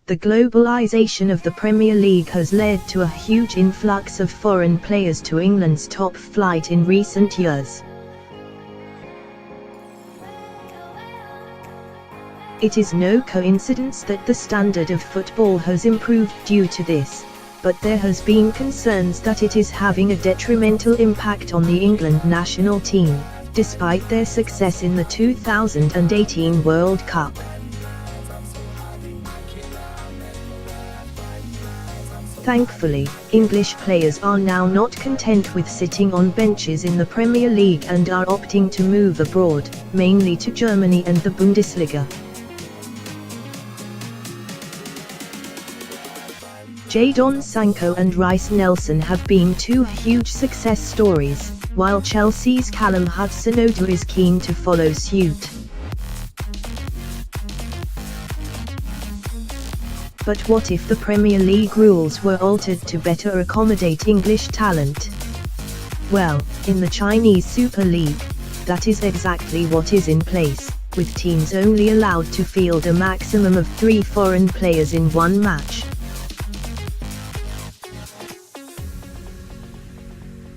The globalisation of the Premier League has led to a huge influx of foreign players to England's top flight in recent years. It is no coincidence that the standard of football has improved due to this, but there has been concerns that it is having a detrimental impact on the England national team, despite their success in the 2018 World Cup. Thankfully, English players are now not content with sitting on benches in the Premier League and are opting to move abroad, mainly to Germany and the Bundesliga. Jadon Sancho and Reiss Nelson have been two huge success stories, while Chelsea's Callum Hudson-Odoi is keen to follow suit. But what if the Premier League rules were altered to better accommodate English talent? Well, in the Chinese Super League, that is exactly what is in place, with teams only allowed to field a maximum of 3 foreign players in one match.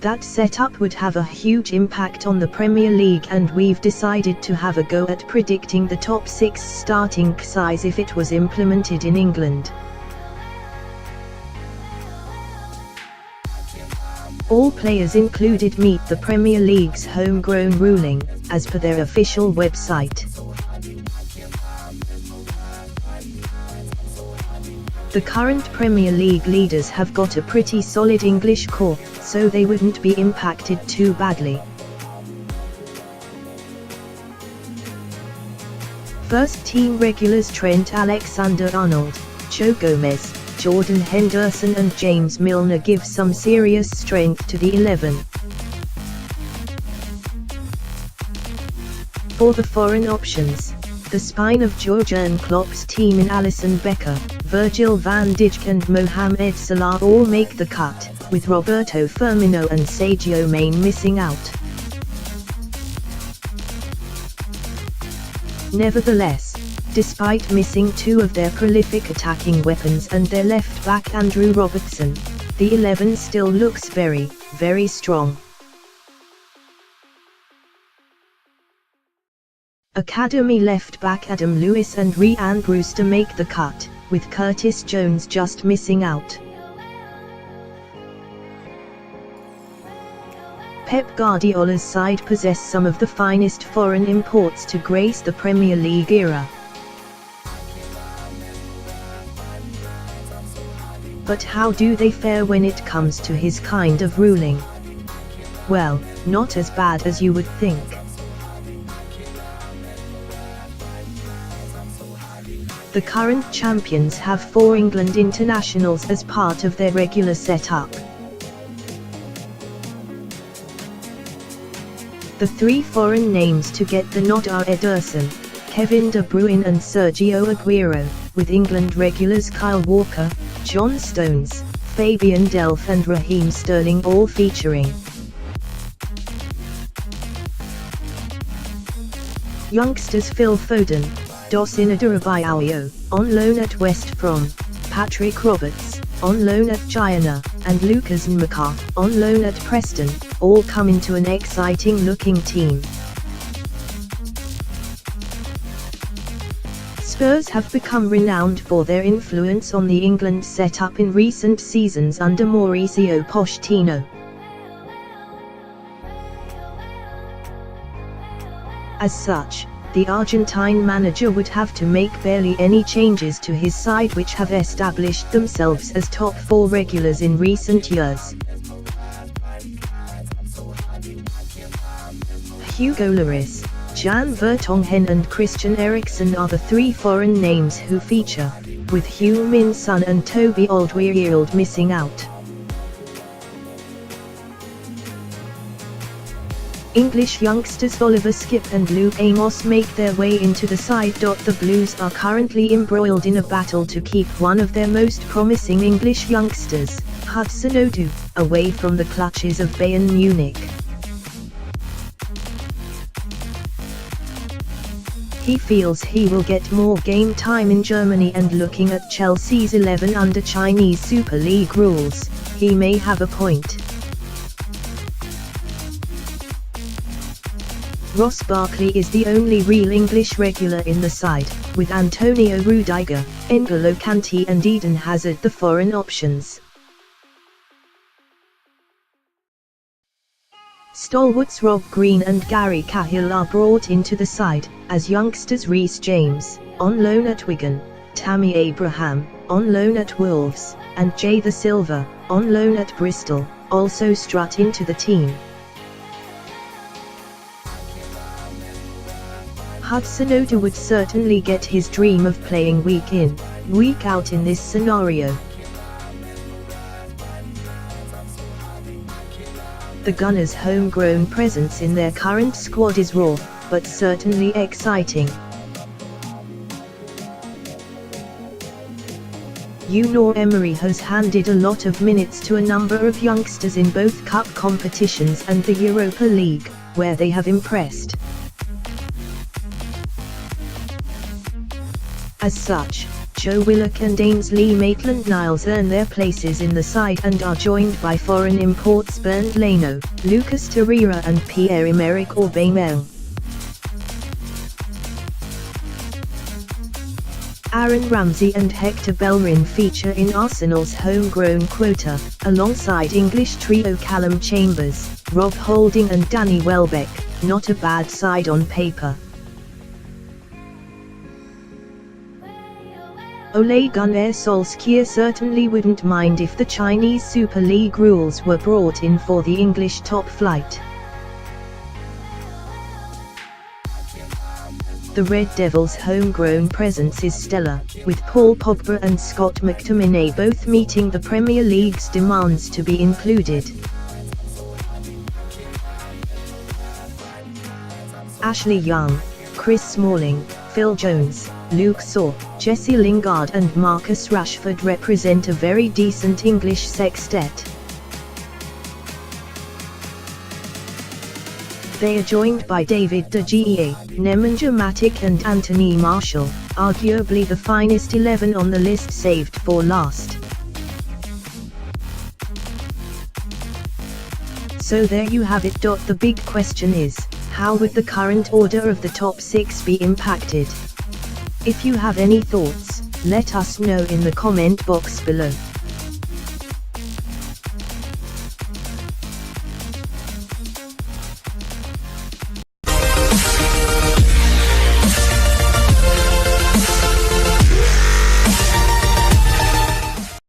That setup would have a huge impact on the Premier League, and we've decided to have a go at predicting the top 6 starting size if it was implemented in England. All players included meet the Premier League's homegrown ruling, as per their official website. The current Premier League leaders have got a pretty solid English core, so they wouldn't be impacted too badly. First team regulars Trent Alexander-Arnold, Joe Gomez, Jordan Henderson and James Milner give some serious strength to the 11. For the foreign options, the spine of Jurgen Klopp's team in Alisson Becker, Virgil van Dijk and Mohamed Salah all make the cut, with Roberto Firmino and Sadio Mane missing out. Nevertheless, despite missing 2 of their prolific attacking weapons and their left back Andrew Robertson, the 11 still looks very, very strong. Academy left-back Adam Lewis and Ryan Brewster make the cut, with Curtis Jones just missing out. Pep Guardiola's side possess some of the finest foreign imports to grace the Premier League era. But how do they fare when it comes to his kind of ruling? Well, not as bad as you would think. The current champions have 4 England internationals as part of their regular setup. The 3 foreign names to get the nod are Ederson, Kevin De Bruyne and Sergio Aguero, with England regulars Kyle Walker, John Stones, Fabian Delph and Raheem Sterling all featuring. Youngsters Phil Foden, Dossin Adarabioyo, on loan at West Brom, Patrick Roberts, on loan at Girona, and Lucas Nmaka, on loan at Preston, all come into an exciting-looking team. Spurs have become renowned for their influence on the England setup in recent seasons under Mauricio Pochettino. As such, the Argentine manager would have to make barely any changes to his side, which have established themselves as top 4 regulars in recent years. Hugo Lloris, Jan Vertonghen and Christian Eriksen are the 3 foreign names who feature, with Heung-min Son and Toby Alderweireld missing out. English youngsters Oliver Skipp and Luke Amos make their way into the side. The Blues are currently embroiled in a battle to keep one of their most promising English youngsters, Hudson-Odoi, away from the clutches of Bayern Munich. He feels he will get more game time in Germany, and looking at Chelsea's 11 under Chinese Super League rules, he may have a point. Ross Barkley is the only real English regular in the side, with Antonio Rudiger, N'Golo Kante and Eden Hazard the foreign options. Stalwarts Rob Green and Gary Cahill are brought into the side, as youngsters Reece James, on loan at Wigan, Tammy Abraham, on loan at Wolves, and Jay Da Silva, on loan at Bristol, also strut into the team. Hudson-Odoi would certainly get his dream of playing week in, week out in this scenario. The Gunners' homegrown presence in their current squad is raw, but certainly exciting. Unai Emery has handed a lot of minutes to a number of youngsters in both cup competitions and the Europa League, where they have impressed. As such, Joe Willock and Ainsley Maitland-Niles earn their places in the side and are joined by foreign imports Bernd Leno, Lucas Torreira and Pierre-Emerick Aubameyang. Aaron Ramsey and Hector Bellerin feature in Arsenal's homegrown quota, alongside English trio Callum Chambers, Rob Holding and Danny Welbeck. Not a bad side on paper. Ole Gunnar Solskjaer certainly wouldn't mind if the Chinese Super League rules were brought in for the English top flight. The Red Devils' homegrown presence is stellar, with Paul Pogba and Scott McTominay both meeting the Premier League's demands to be included. Ashley Young, Chris Smalling, Phil Jones, Luke Shaw, Jesse Lingard and Marcus Rashford represent a very decent English sextet. They are joined by David De Gea, Nemanja Matic and Anthony Martial, arguably the finest 11 on the list saved for last. So there you have it. The big question is, how would the current order of the top 6 be impacted? If you have any thoughts, let us know in the comment box below.